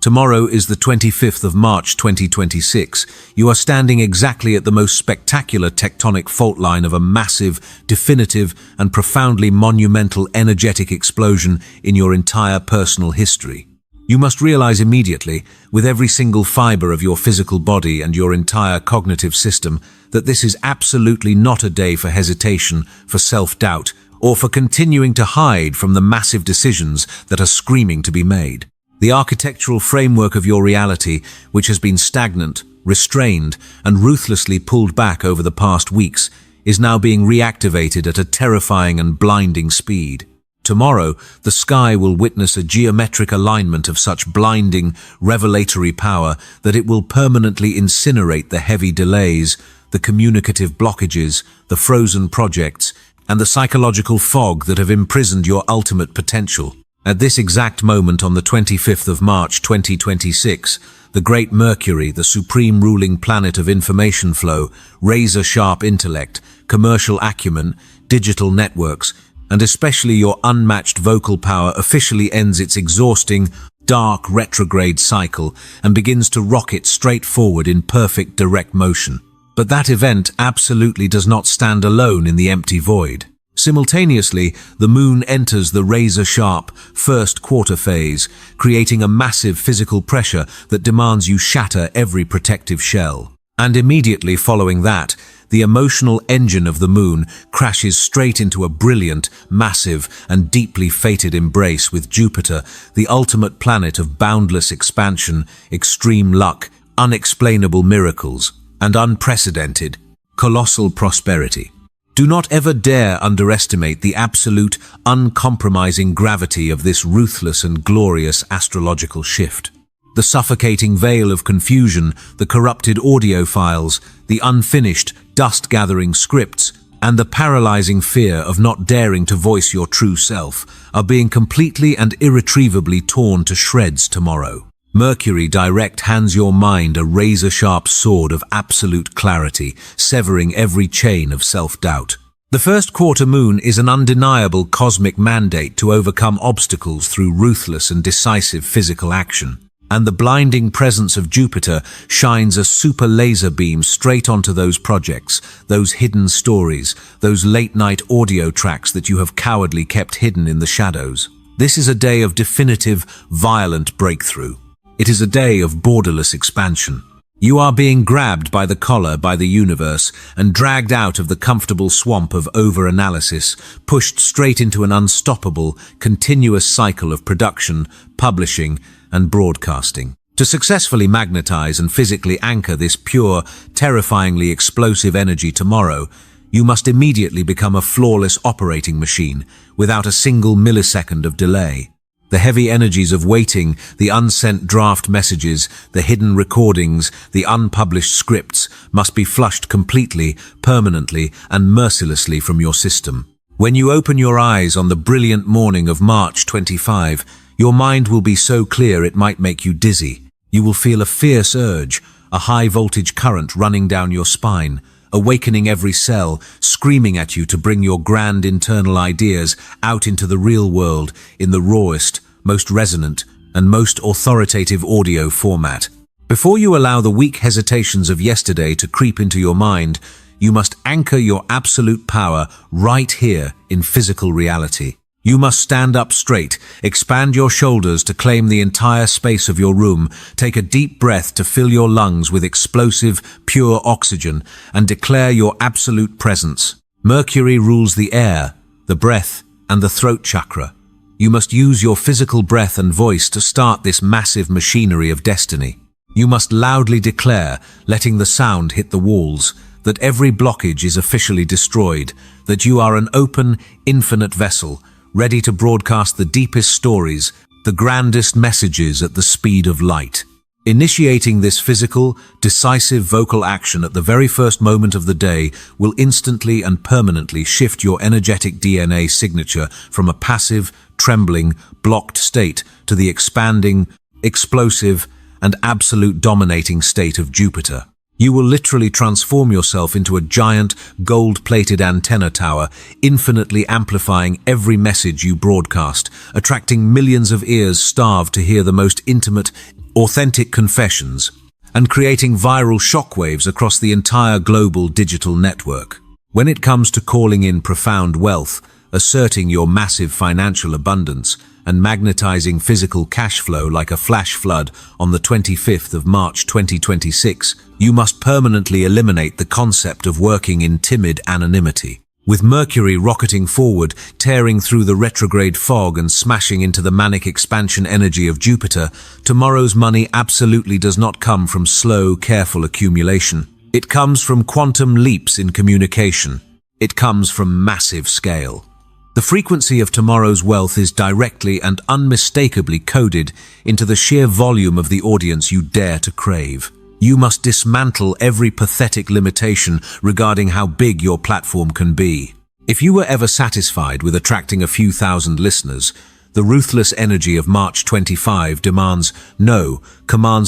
Tomorrow is the 25th of March 2026. You are standing exactly at the most spectacular tectonic fault line of a massive, definitive, and profoundly monumental energetic explosion in your entire personal history. You must realize immediately, with every single fiber of your physical body and your entire cognitive system, that this is absolutely not a day for hesitation, for self-doubt, or for continuing to hide from the massive decisions that are screaming to be made. The architectural framework of your reality, which has been stagnant, restrained, and ruthlessly pulled back over the past weeks, is now being reactivated at a terrifying and blinding speed. Tomorrow, the sky will witness a geometric alignment of such blinding, revelatory power that it will permanently incinerate the heavy delays, the communicative blockages, the frozen projects, and the psychological fog that have imprisoned your ultimate potential. At this exact moment on the 25th of March 2026, the great Mercury, the supreme ruling planet of information flow, razor-sharp intellect, commercial acumen, digital networks, and especially your unmatched vocal power officially ends its exhausting, dark retrograde cycle and begins to rocket straight forward in perfect direct motion. But that event absolutely does not stand alone in the empty void. Simultaneously, the moon enters the razor-sharp first quarter phase, creating a massive physical pressure that demands you shatter every protective shell. And immediately following that, the emotional engine of the moon crashes straight into a brilliant, massive, and deeply fated embrace with Jupiter, the ultimate planet of boundless expansion, extreme luck, unexplainable miracles, and unprecedented, colossal prosperity. Do not ever dare underestimate the absolute, uncompromising gravity of this ruthless and glorious astrological shift. The suffocating veil of confusion, the corrupted audio files, the unfinished, dust-gathering scripts, and the paralyzing fear of not daring to voice your true self are being completely and irretrievably torn to shreds tomorrow. Mercury direct hands your mind a razor-sharp sword of absolute clarity, severing every chain of self-doubt. The first quarter moon is an undeniable cosmic mandate to overcome obstacles through ruthless and decisive physical action. And the blinding presence of Jupiter shines a super laser beam straight onto those projects, those hidden stories, those late-night audio tracks that you have cowardly kept hidden in the shadows. This is a day of definitive, violent breakthrough. It is a day of borderless expansion. You are being grabbed by the collar by the universe and dragged out of the comfortable swamp of over-analysis, pushed straight into an unstoppable, continuous cycle of production, publishing, and broadcasting. To successfully magnetize and physically anchor this pure, terrifyingly explosive energy tomorrow, you must immediately become a flawless operating machine, without a single millisecond of delay. The heavy energies of waiting, the unsent draft messages, the hidden recordings, the unpublished scripts must be flushed completely, permanently, and mercilessly from your system. When you open your eyes on the brilliant morning of March 25, your mind will be so clear it might make you dizzy. You will feel a fierce urge, a high-voltage current running down your spine, awakening every cell, screaming at you to bring your grand internal ideas out into the real world in the rawest, most resonant, and most authoritative audio format. Before you allow the weak hesitations of yesterday to creep into your mind, you must anchor your absolute power right here in physical reality. You must stand up straight, expand your shoulders to claim the entire space of your room, take a deep breath to fill your lungs with explosive, pure oxygen, and declare your absolute presence. Mercury rules the air, the breath, and the throat chakra. You must use your physical breath and voice to start this massive machinery of destiny. You must loudly declare, letting the sound hit the walls, that every blockage is officially destroyed, that you are an open, infinite vessel, ready to broadcast the deepest stories, the grandest messages at the speed of light. Initiating this physical, decisive vocal action at the very first moment of the day will instantly and permanently shift your energetic DNA signature from a passive, trembling, blocked state to the expanding, explosive, and absolute dominating state of Jupiter. You will literally transform yourself into a giant, gold-plated antenna tower, infinitely amplifying every message you broadcast, attracting millions of ears starved to hear the most intimate, authentic confessions, and creating viral shockwaves across the entire global digital network. When it comes to calling in profound wealth, asserting your massive financial abundance, and magnetizing physical cash flow like a flash flood on the 25th of March 2026, you must permanently eliminate the concept of working in timid anonymity. With Mercury rocketing forward, tearing through the retrograde fog and smashing into the manic expansion energy of Jupiter, tomorrow's money absolutely does not come from slow, careful accumulation. It comes from quantum leaps in communication. It comes from massive scale. The frequency of tomorrow's wealth is directly and unmistakably coded into the sheer volume of the audience you dare to crave. You must dismantle every pathetic limitation regarding how big your platform can be. If you were ever satisfied with attracting a few thousand listeners, the ruthless energy of March 25 commands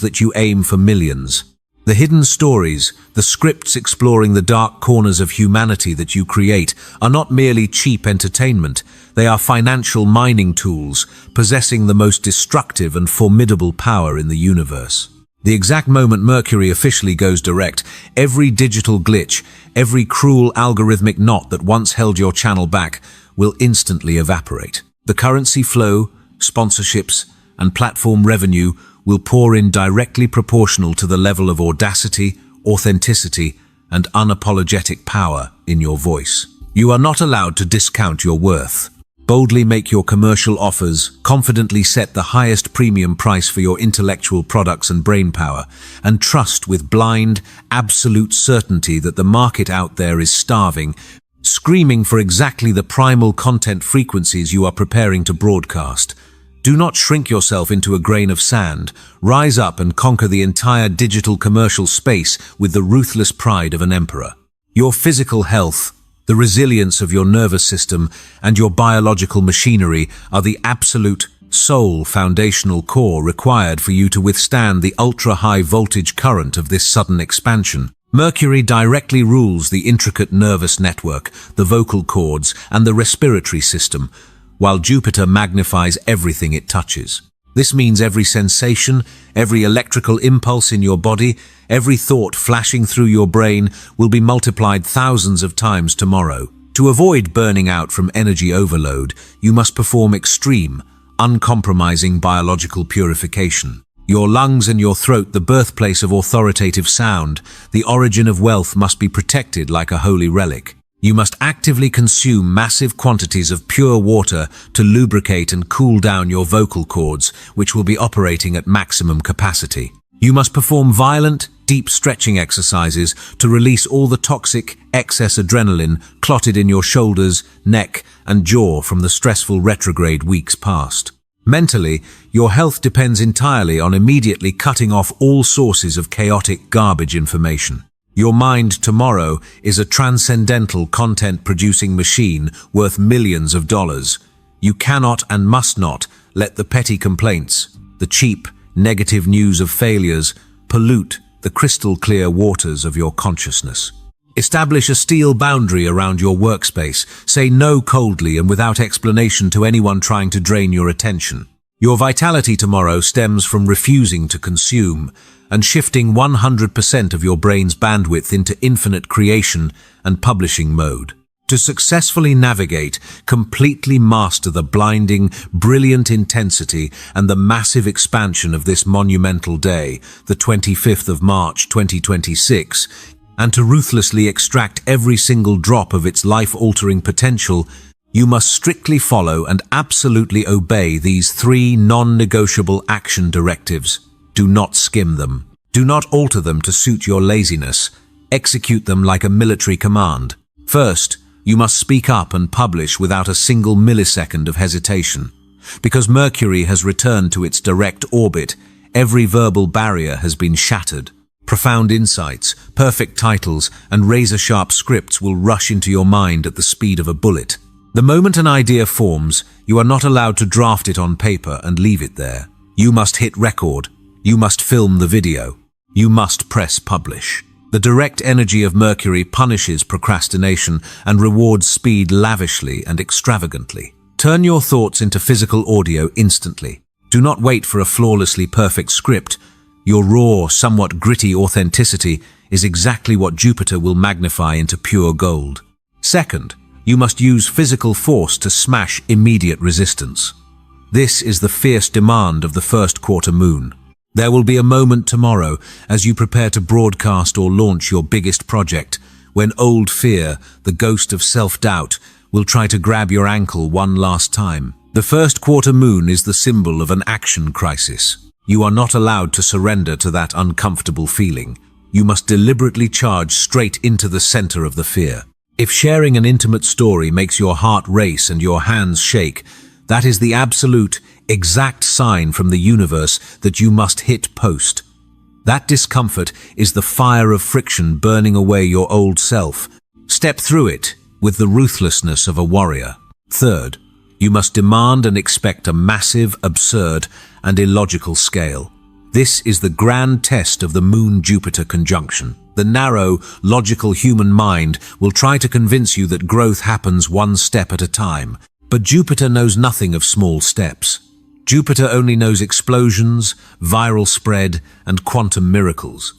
that you aim for millions. The hidden stories, the scripts exploring the dark corners of humanity that you create, are not merely cheap entertainment. They are financial mining tools, possessing the most destructive and formidable power in the universe. The exact moment Mercury officially goes direct, every digital glitch, every cruel algorithmic knot that once held your channel back will instantly evaporate. The currency flow, sponsorships, and platform revenue will pour in directly proportional to the level of audacity, authenticity, and unapologetic power in your voice. You are not allowed to discount your worth. Boldly make your commercial offers, confidently set the highest premium price for your intellectual products and brainpower, and trust with blind, absolute certainty that the market out there is starving, screaming for exactly the primal content frequencies you are preparing to broadcast. Do not shrink yourself into a grain of sand. Rise up and conquer the entire digital commercial space with the ruthless pride of an emperor. Your physical health, the resilience of your nervous system, and your biological machinery are the absolute, sole foundational core required for you to withstand the ultra-high voltage current of this sudden expansion. Mercury directly rules the intricate nervous network, the vocal cords, and the respiratory system, while Jupiter magnifies everything it touches. This means every sensation, every electrical impulse in your body, every thought flashing through your brain will be multiplied thousands of times tomorrow. To avoid burning out from energy overload, you must perform extreme, uncompromising biological purification. Your lungs and your throat, the birthplace of authoritative sound, the origin of wealth, must be protected like a holy relic. You must actively consume massive quantities of pure water to lubricate and cool down your vocal cords, which will be operating at maximum capacity. You must perform violent, deep stretching exercises to release all the toxic, excess adrenaline clotted in your shoulders, neck, and jaw from the stressful retrograde weeks past. Mentally, your health depends entirely on immediately cutting off all sources of chaotic garbage information. Your mind tomorrow is a transcendental content-producing machine worth millions of dollars. You cannot and must not let the petty complaints, the cheap, negative news of failures, pollute the crystal-clear waters of your consciousness. Establish a steel boundary around your workspace. Say no coldly and without explanation to anyone trying to drain your attention. Your vitality tomorrow stems from refusing to consume and shifting 100% of your brain's bandwidth into infinite creation and publishing mode. To successfully navigate, completely master the blinding, brilliant intensity and the massive expansion of this monumental day, the 25th of March 2026, and to ruthlessly extract every single drop of its life-altering potential, you must strictly follow and absolutely obey these 3 non-negotiable action directives. Do not skim them. Do not alter them to suit your laziness. Execute them like a military command. First, you must speak up and publish without a single millisecond of hesitation. Because Mercury has returned to its direct orbit, every verbal barrier has been shattered. Profound insights, perfect titles, and razor-sharp scripts will rush into your mind at the speed of a bullet. The moment an idea forms, you are not allowed to draft it on paper and leave it there. You must hit record. You must film the video. You must press publish. The direct energy of Mercury punishes procrastination and rewards speed lavishly and extravagantly. Turn your thoughts into physical audio instantly. Do not wait for a flawlessly perfect script. Your raw, somewhat gritty authenticity is exactly what Jupiter will magnify into pure gold. Second, you must use physical force to smash immediate resistance. This is the fierce demand of the first quarter moon. There will be a moment tomorrow as you prepare to broadcast or launch your biggest project, when old fear, the ghost of self-doubt, will try to grab your ankle one last time. The first quarter moon is the symbol of an action crisis. You are not allowed to surrender to that uncomfortable feeling. You must deliberately charge straight into the center of the fear. If sharing an intimate story makes your heart race and your hands shake, that is the absolute, exact sign from the universe that you must hit post. That discomfort is the fire of friction burning away your old self. Step through it with the ruthlessness of a warrior. Third, you must demand and expect a massive, absurd, and illogical scale. This is the grand test of the Moon-Jupiter conjunction. The narrow, logical human mind will try to convince you that growth happens one step at a time. But Jupiter knows nothing of small steps. Jupiter only knows explosions, viral spread, and quantum miracles.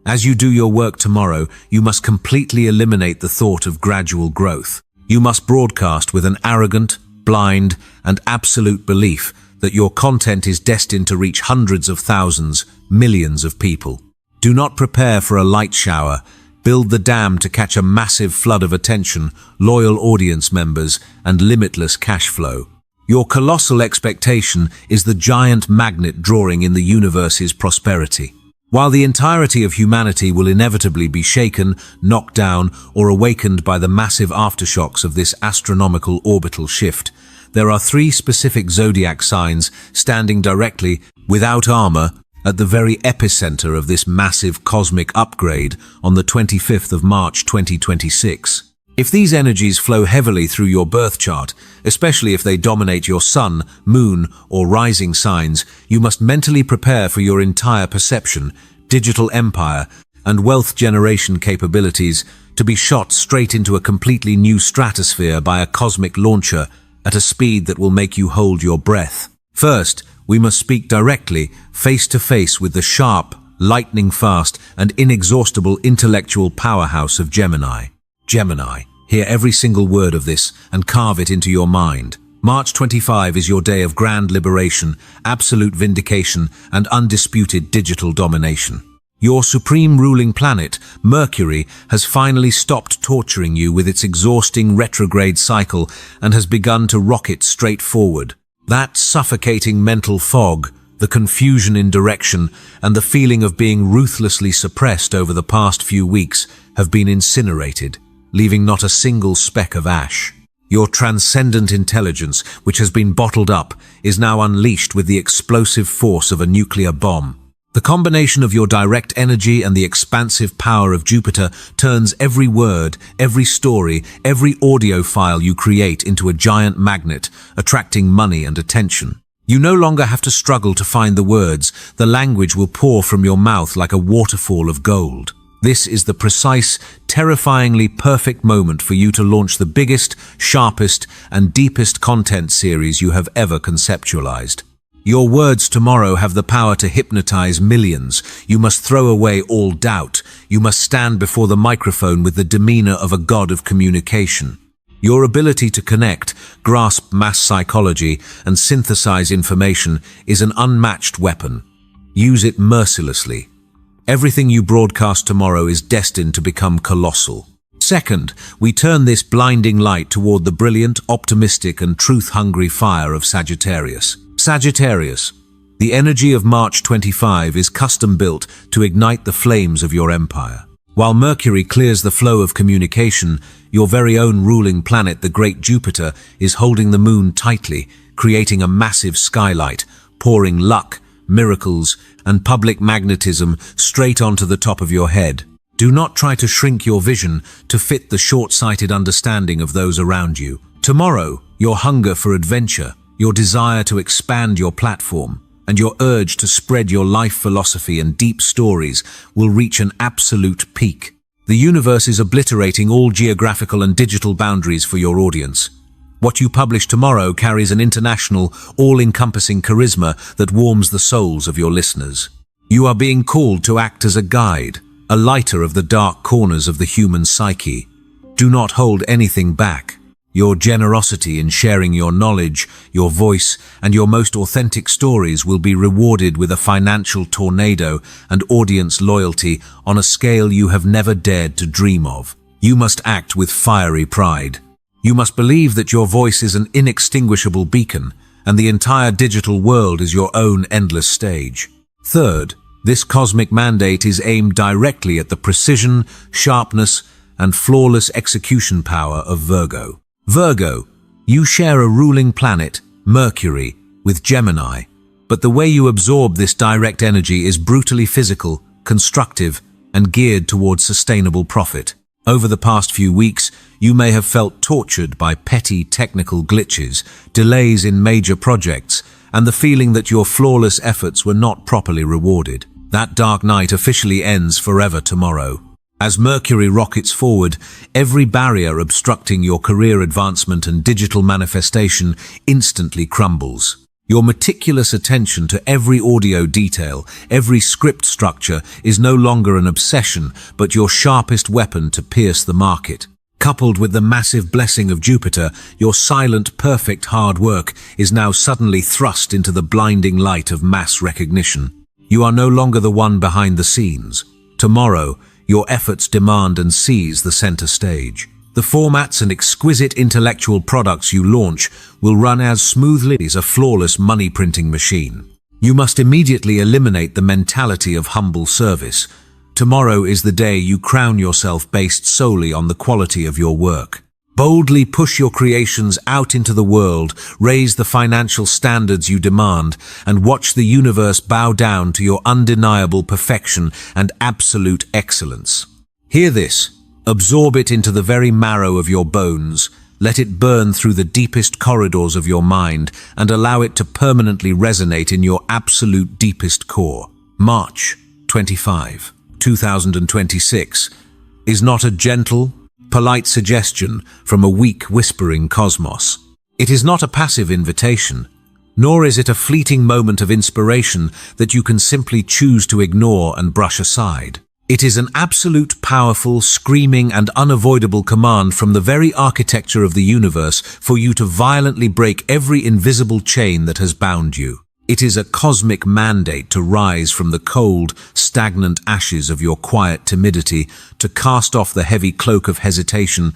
As you do your work tomorrow, you must completely eliminate the thought of gradual growth. You must broadcast with an arrogant, blind, and absolute belief that your content is destined to reach hundreds of thousands, millions of people. Do not prepare for a light shower. Build the dam to catch a massive flood of attention, loyal audience members, and limitless cash flow. Your colossal expectation is the giant magnet drawing in the universe's prosperity. While the entirety of humanity will inevitably be shaken, knocked down, or awakened by the massive aftershocks of this astronomical orbital shift, there are three specific zodiac signs standing directly, without armor, at the very epicenter of this massive cosmic upgrade on the 25th of March 2026. If these energies flow heavily through your birth chart, especially if they dominate your sun, moon, or rising signs, you must mentally prepare for your entire perception, digital empire, and wealth generation capabilities to be shot straight into a completely new stratosphere by a cosmic launcher at a speed that will make you hold your breath. First, we must speak directly, face-to-face with the sharp, lightning-fast, and inexhaustible intellectual powerhouse of Gemini. Gemini, hear every single word of this and carve it into your mind. March 25 is your day of grand liberation, absolute vindication, and undisputed digital domination. Your supreme ruling planet, Mercury, has finally stopped torturing you with its exhausting retrograde cycle and has begun to rocket straight forward. That suffocating mental fog, the confusion in direction, and the feeling of being ruthlessly suppressed over the past few weeks have been incinerated, leaving not a single speck of ash. Your transcendent intelligence, which has been bottled up, is now unleashed with the explosive force of a nuclear bomb. The combination of your direct energy and the expansive power of Jupiter turns every word, every story, every audio file you create into a giant magnet, attracting money and attention. You no longer have to struggle to find the words. The language will pour from your mouth like a waterfall of gold. This is the precise, terrifyingly perfect moment for you to launch the biggest, sharpest, and deepest content series you have ever conceptualized. Your words tomorrow have the power to hypnotize millions. You must throw away all doubt. You must stand before the microphone with the demeanor of a god of communication. Your ability to connect, grasp mass psychology, and synthesize information is an unmatched weapon. Use it mercilessly. Everything you broadcast tomorrow is destined to become colossal. Second, we turn this blinding light toward the brilliant, optimistic, and truth-hungry fire of Sagittarius. Sagittarius, the energy of March 25 is custom-built to ignite the flames of your empire. While Mercury clears the flow of communication, your very own ruling planet, the great Jupiter, is holding the moon tightly, creating a massive skylight, pouring luck, miracles, and public magnetism straight onto the top of your head. Do not try to shrink your vision to fit the short-sighted understanding of those around you. Tomorrow, your hunger for adventure, your desire to expand your platform, and your urge to spread your life philosophy and deep stories will reach an absolute peak. The universe is obliterating all geographical and digital boundaries for your audience. What you publish tomorrow carries an international, all-encompassing charisma that warms the souls of your listeners. You are being called to act as a guide, a lighter of the dark corners of the human psyche. Do not hold anything back. Your generosity in sharing your knowledge, your voice, and your most authentic stories will be rewarded with a financial tornado and audience loyalty on a scale you have never dared to dream of. You must act with fiery pride. You must believe that your voice is an inextinguishable beacon, and the entire digital world is your own endless stage. Third, this cosmic mandate is aimed directly at the precision, sharpness, and flawless execution power of Virgo. Virgo, you share a ruling planet, Mercury, with Gemini, but the way you absorb this direct energy is brutally physical, constructive, and geared towards sustainable profit. Over the past few weeks, you may have felt tortured by petty technical glitches, delays in major projects, and the feeling that your flawless efforts were not properly rewarded. That dark night officially ends forever tomorrow. As Mercury rockets forward, every barrier obstructing your career advancement and digital manifestation instantly crumbles. Your meticulous attention to every audio detail, every script structure is no longer an obsession, but your sharpest weapon to pierce the market. Coupled with the massive blessing of Jupiter, your silent, perfect hard work is now suddenly thrust into the blinding light of mass recognition. You are no longer the one behind the scenes. Tomorrow, your efforts demand and seize the center stage. The formats and exquisite intellectual products you launch will run as smoothly as a flawless money-printing machine. You must immediately eliminate the mentality of humble service. Tomorrow is the day you crown yourself based solely on the quality of your work. Boldly push your creations out into the world, raise the financial standards you demand, and watch the universe bow down to your undeniable perfection and absolute excellence. Hear this. Absorb it into the very marrow of your bones. Let it burn through the deepest corridors of your mind and allow it to permanently resonate in your absolute deepest core. March 25, 2026 is not a gentle, polite suggestion from a weak, whispering cosmos. It is not a passive invitation, nor is it a fleeting moment of inspiration that you can simply choose to ignore and brush aside. It is an absolute, powerful, screaming, and unavoidable command from the very architecture of the universe for you to violently break every invisible chain that has bound you. It is a cosmic mandate to rise from the cold, stagnant ashes of your quiet timidity, to cast off the heavy cloak of hesitation,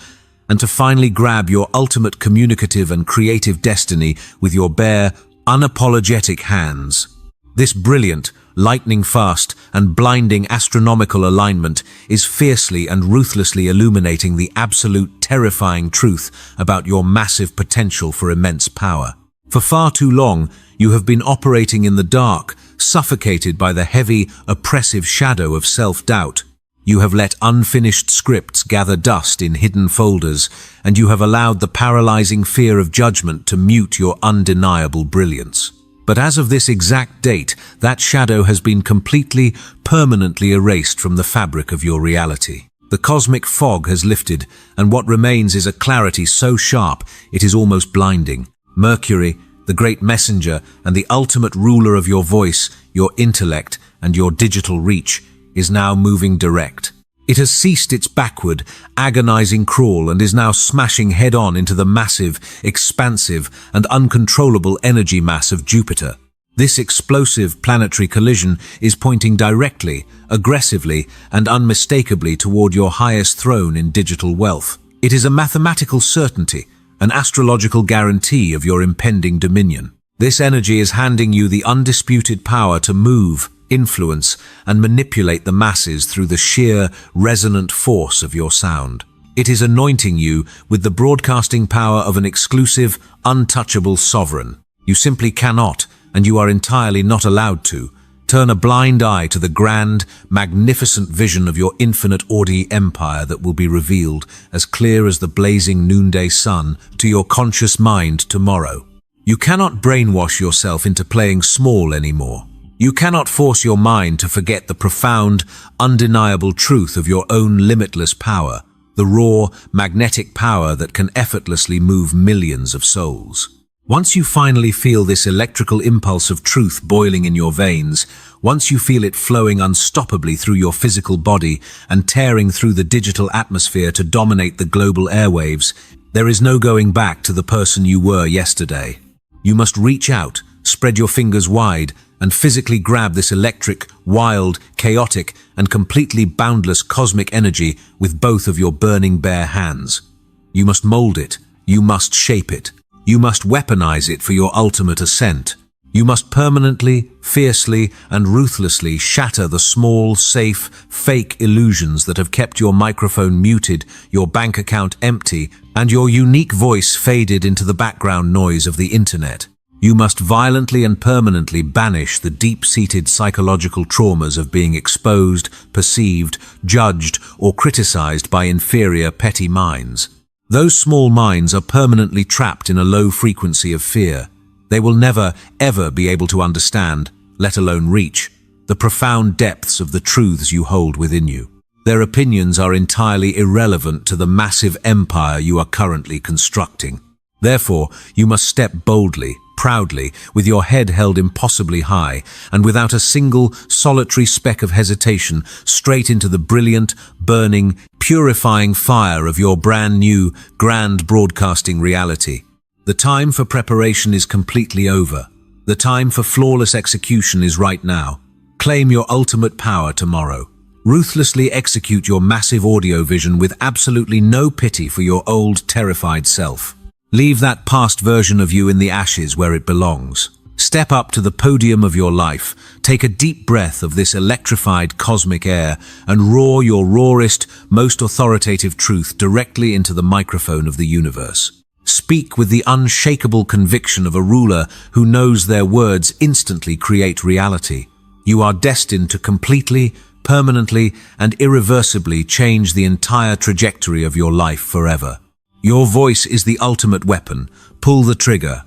and to finally grab your ultimate communicative and creative destiny with your bare, unapologetic hands. This brilliant, lightning-fast, and blinding astronomical alignment is fiercely and ruthlessly illuminating the absolute terrifying truth about your massive potential for immense power. For far too long, you have been operating in the dark, suffocated by the heavy, oppressive shadow of self-doubt. You have let unfinished scripts gather dust in hidden folders, and you have allowed the paralyzing fear of judgment to mute your undeniable brilliance. But as of this exact date, that shadow has been completely, permanently erased from the fabric of your reality. The cosmic fog has lifted, and what remains is a clarity so sharp it is almost blinding. Mercury, the great messenger and the ultimate ruler of your voice, your intellect, and your digital reach, is now moving direct. It has ceased its backward, agonizing crawl and is now smashing head-on into the massive, expansive, and uncontrollable energy mass of Jupiter. This explosive planetary collision is pointing directly, aggressively, and unmistakably toward your highest throne in digital wealth. It is a mathematical certainty, an astrological guarantee of your impending dominion. This energy is handing you the undisputed power to move, influence, and manipulate the masses through the sheer, resonant force of your sound. It is anointing you with the broadcasting power of an exclusive, untouchable sovereign. You simply cannot, and you are entirely not allowed to, turn a blind eye to the grand, magnificent vision of your infinite Audi empire that will be revealed as clear as the blazing noonday sun to your conscious mind tomorrow. You cannot brainwash yourself into playing small anymore. You cannot force your mind to forget the profound, undeniable truth of your own limitless power. the raw, magnetic power that can effortlessly move millions of souls. Once you finally feel this electrical impulse of truth boiling in your veins, once you feel it flowing unstoppably through your physical body and tearing through the digital atmosphere to dominate the global airwaves, there is no going back to the person you were yesterday. You must reach out, spread your fingers wide, and physically grab this electric, wild, chaotic, and completely boundless cosmic energy with both of your burning bare hands. You must mold it. You must shape it. You must weaponize it for your ultimate ascent. You must permanently, fiercely, and ruthlessly shatter the small, safe, fake illusions that have kept your microphone muted, your bank account empty, and your unique voice faded into the background noise of the internet. You must violently and permanently banish the deep-seated psychological traumas of being exposed, perceived, judged, or criticized by inferior, petty minds. Those small minds are permanently trapped in a low frequency of fear. They will never, ever be able to understand, let alone reach, the profound depths of the truths you hold within you. Their opinions are entirely irrelevant to the massive empire you are currently constructing. Therefore, you must step boldly, proudly, with your head held impossibly high, and without a single, solitary speck of hesitation, straight into the brilliant, burning, purifying fire of your brand new, grand broadcasting reality. The time for preparation is completely over. The time for flawless execution is right now. Claim your ultimate power tomorrow. Ruthlessly execute your massive audio vision with absolutely no pity for your old, terrified self. Leave that past version of you in the ashes where it belongs. Step up to the podium of your life, take a deep breath of this electrified cosmic air, and roar your rawest, most authoritative truth directly into the microphone of the universe. Speak with the unshakable conviction of a ruler who knows their words instantly create reality. You are destined to completely, permanently, and irreversibly change the entire trajectory of your life forever. Your voice is the ultimate weapon. Pull the trigger.